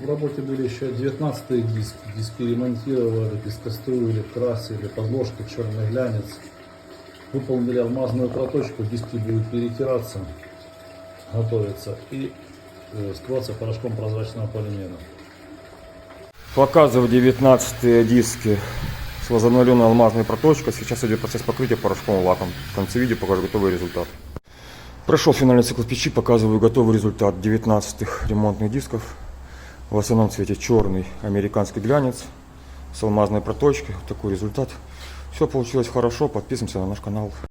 В работе были еще 19-е диски. Диски ремонтировали, пескоструили, красили, подложки, черный глянец. Выполнили алмазную проточку, диски будут перетираться, готовиться и скрываться порошком прозрачного полимера. Показываю 19 диски с возобновленной алмазной проточкой. Сейчас идет процесс покрытия порошковым лаком. В конце видео покажу готовый результат. Прошел финальный цикл печи, показываю готовый результат 19 ремонтных дисков. В основном цвете черный американский глянец с алмазной проточкой. Вот такой результат. Все получилось хорошо. Подписываемся на наш канал.